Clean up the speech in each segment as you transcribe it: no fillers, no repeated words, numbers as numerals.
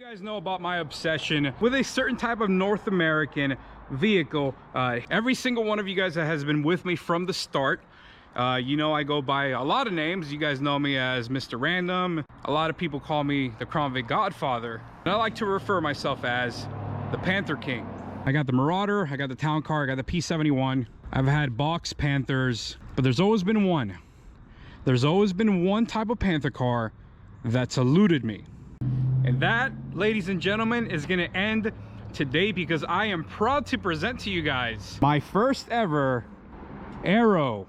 guys know about my obsession with a certain type of North American vehicle. Every single one of you guys that has been with me from the start, you know I go by a lot of names. You guys know me as Mr. Random. A lot of people call me the Crown Vic Godfather, and I like to refer myself as the Panther King. I got the Marauder, I got the Town Car, I got the P71. I've had box Panthers, but there's always been one. There's always been one type of Panther car that's eluded me. And that, ladies and gentlemen, is gonna end today because I am proud to present to you guys my first ever Aero.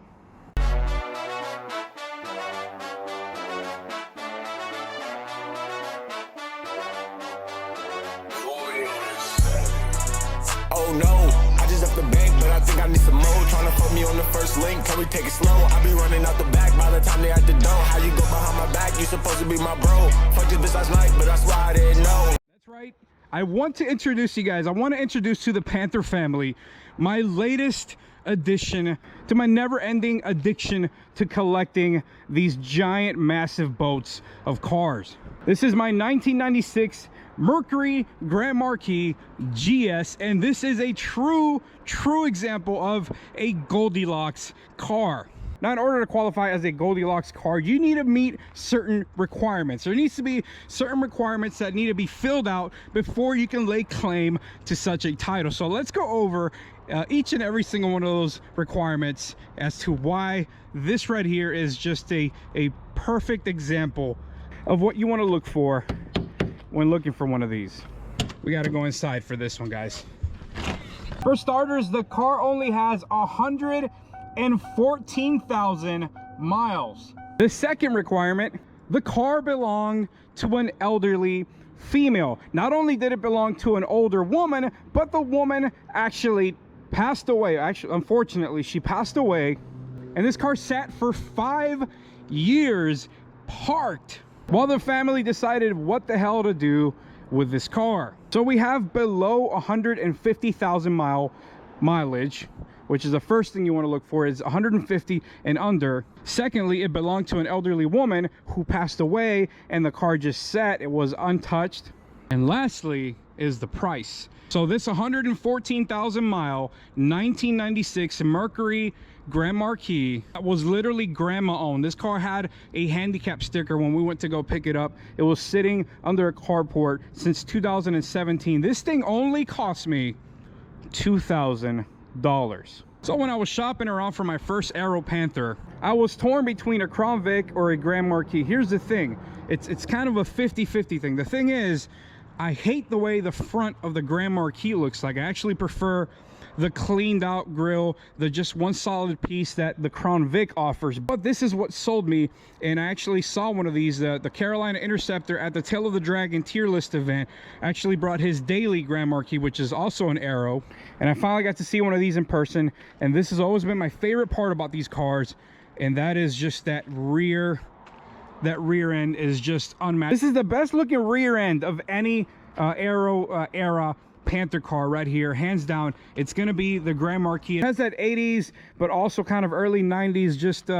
Oh no, I just left the bank, but I think I need some more. Trying to fuck me on the first link, can we take it slow? I be running out the back by the time they at the door. How you go behind my back? You supposed to be my bro. Fuck this bitch last night, but I swear I didn't know. That's right. I want to introduce you guys. I want to introduce to the Panther family my latest addition to my never-ending addiction to collecting these giant, massive boats of cars. This is my 1996 Mercury Grand Marquis GS, and this is a true example of a Goldilocks car. Now, in order to qualify as a Goldilocks car, you need to meet certain requirements. There needs to be certain requirements that need to be filled out before you can lay claim to such a title. So let's go over each and every single one of those requirements as to why this right here is just a perfect example of what you want to look for when looking for one of these. We got to go inside for this one, guys. For starters, the car only has 114,000 miles. The second requirement, the car belonged to an elderly female. Not only did it belong to an older woman, but the woman actually passed away. Actually, unfortunately, she passed away, and this car sat for 5 years parked while the family decided what the hell to do with this car. So we have below 150,000 mileage, which is the first thing you want to look for, is 150 and under. Secondly, it belonged to an elderly woman who passed away and the car just sat, it was untouched. And lastly is the price. So this 114,000 mile 1996 Mercury Grand Marquis was literally grandma owned. This car had a handicap sticker when we went to go pick it up. It was sitting under a carport since 2017. This thing only cost me $2,000. So when I was shopping around for my first Aero Panther, I was torn between a Crown Vic or a Grand Marquis. Here's the thing, it's kind of a 50-50 thing. The thing is, I hate the way the front of the Grand Marquis looks like. I actually prefer the cleaned out grille, the just one solid piece that the Crown Vic offers. But this is what sold me, and I actually saw one of these, the Carolina Interceptor at the Tail of the Dragon tier list event actually brought his daily Grand Marquis, which is also an Aero, and I finally got to see one of these in person. And this has always been my favorite part about these cars, and that is just that rear end is just unmatched. This is the best looking rear end of any Aero Era Panther car right here, hands down. It's gonna be the Grand Marquis. It has that 80s but also kind of early 90s just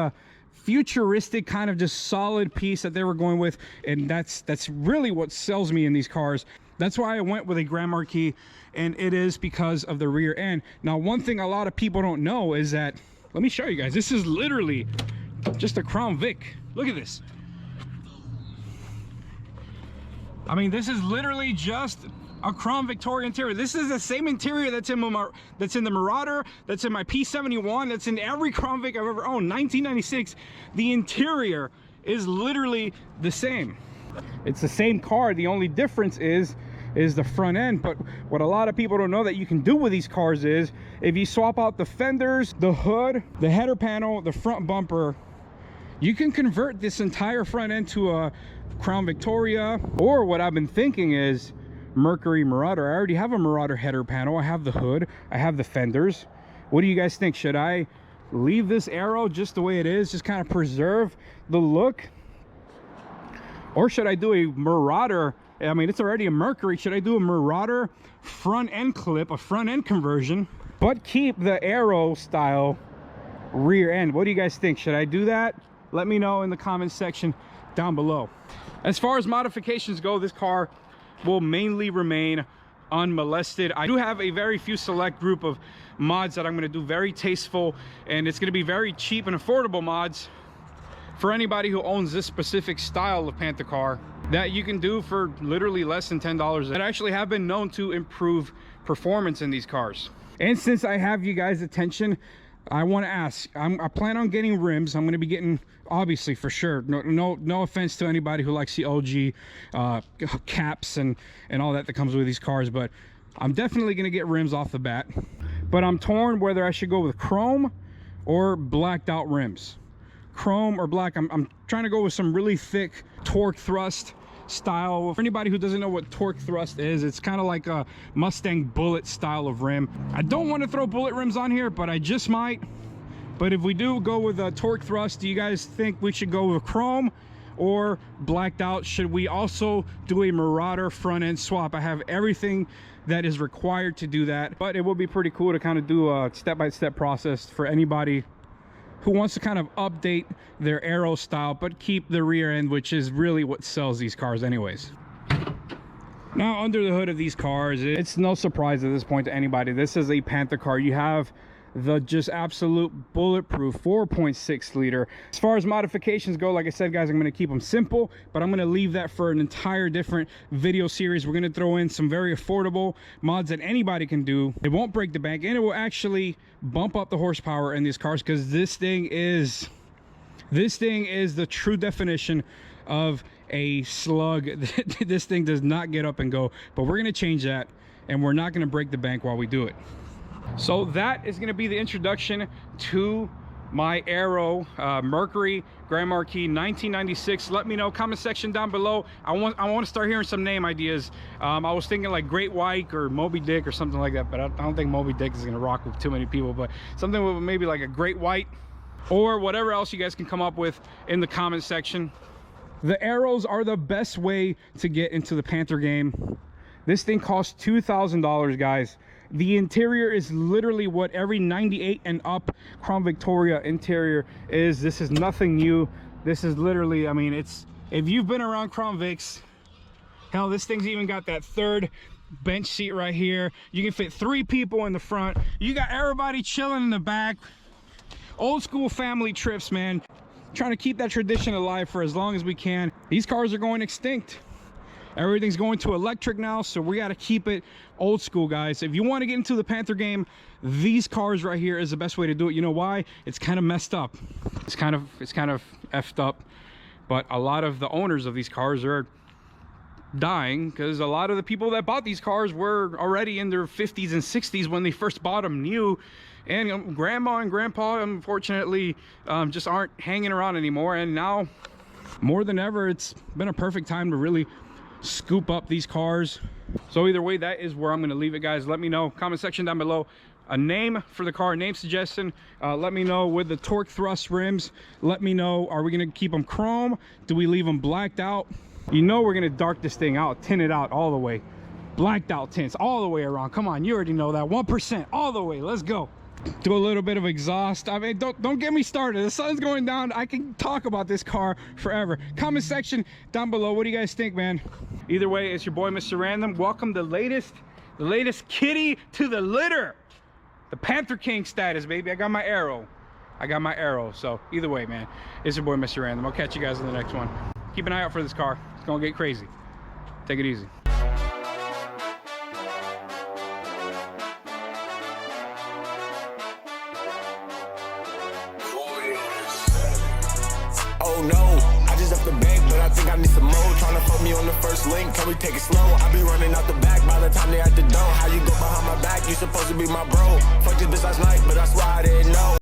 futuristic kind of just solid piece that they were going with, and that's really what sells me in these cars. That's why I went with a Grand Marquis, and it is because of the rear end. Now, one thing a lot of people don't know is that, let me show you guys, this is literally just a Crown Vic. Look at this. I mean, this is literally just a Crown Victoria interior. This is the same interior that's in the Marauder, that's in my P71, that's in every Crown Vic I've ever owned. 1996. The interior is literally the same. It's the same car. The only difference is the front end. But what a lot of people don't know that you can do with these cars is, if you swap out the fenders, the hood, the header panel, the front bumper, you can convert this entire front end to a Crown Victoria. Or what I've been thinking is Mercury Marauder. I already have a Marauder header panel, I have the hood, I have the fenders. What do you guys think? Should I leave this Aero just the way it is, just kind of preserve the look, or should I do a Marauder? I mean, it's already a Mercury. Should I do a Marauder front end clip, a front end conversion, but keep the Aero style rear end? What do you guys think? Should I do that? Let me know in the comment section down below. As far as modifications go, this car will mainly remain unmolested. I do have a very few select group of mods that I'm going to do very tasteful, and it's going to be very cheap and affordable mods for anybody who owns this specific style of Panther car that you can do for literally less than $10 that actually have been known to improve performance in these cars. And since I have you guys' attention, I want to ask, I plan on getting rims. I'm going to be getting, obviously, for sure, no offense to anybody who likes the OG caps and all that comes with these cars, but I'm definitely going to get rims off the bat. But I'm torn whether I should go with chrome or blacked out rims. Chrome or black. I'm trying to go with some really thick torque thrust style. For anybody who doesn't know what torque thrust is, it's kind of like a Mustang bullet style of rim. I don't want to throw bullet rims on here, but I just might. But if we do go with a torque thrust, do you guys think we should go with chrome or blacked out? Should we also do a Marauder front end swap? I have everything that is required to do that, but it would be pretty cool to kind of do a step-by-step process for anybody who wants to kind of update their Aero style but keep the rear end, which is really what sells these cars anyways. Now, under the hood of these cars, it's no surprise at this point to anybody, this is a Panther car. You have the just absolute bulletproof 4.6 liter. As far as modifications go, like I said, guys, I'm going to keep them simple, but I'm going to leave that for an entire different video series. We're going to throw in some very affordable mods that anybody can do. It won't break the bank, and it will actually bump up the horsepower in these cars, because this thing is the true definition of a slug. This thing does not get up and go, but we're going to change that, and we're not going to break the bank while we do it. So that is going to be the introduction to my Aero Mercury Grand Marquis 1996. Let me know, comment section down below. I want to start hearing some name ideas. I was thinking like Great White or Moby Dick or something like that, but I don't think Moby Dick is going to rock with too many people. But something with maybe like a Great White or whatever else you guys can come up with in the comment section. The Aeros are the best way to get into the Panther game. This thing costs $2,000, guys. The interior is literally what every 98 and up Crown Victoria interior is. This is nothing new. This is literally, I mean, it's, if you've been around Crown Vics, hell, this thing's even got that third bench seat right here. You can fit 3 people in the front. You got everybody chilling in the back. Old school family trips, man. Trying to keep that tradition alive for as long as we can. These cars are going extinct. Everything's going to electric now, so we got to keep it old school, guys. If you want to get into the Panther game, these cars right here is the best way to do it. You know why? It's kind of messed up. It's kind of effed up. But a lot of the owners of these cars are dying because a lot of the people that bought these cars were already in their 50s and 60s when they first bought them new. And grandma and grandpa, unfortunately, just aren't hanging around anymore. And now, more than ever, it's been a perfect time to really scoop up these cars. So either way, that is where I'm going to leave it, guys. Let me know, comment section down below, a name for the car, name suggestion. Let me know with the torque thrust rims. Let me know, are we going to keep them chrome? Do we leave them blacked out? You know we're going to dark this thing out, tint it out all the way. Blacked out tints all the way around. Come on, you already know that. 1% all the way. Let's go. Do a little bit of exhaust. I mean, don't get me started. The sun's going down. I can talk about this car forever. Comment section down below, what do you guys think, man? Either way, it's your boy Mr. Random. Welcome the latest kitty to the litter. The Panther King status, baby. I got my Aero. So either way, man, it's your boy Mr. Random. I'll catch you guys in the next one. Keep an eye out for this car. It's gonna get crazy. Take it easy. Oh no, I just left the bank, but I think I need some more. Tryna fuck me on the first link, can we take it slow? I be running out the back by the time they at the door. How you go behind my back? You supposed to be my bro. Fuck this bitch last night, but that's why I didn't know.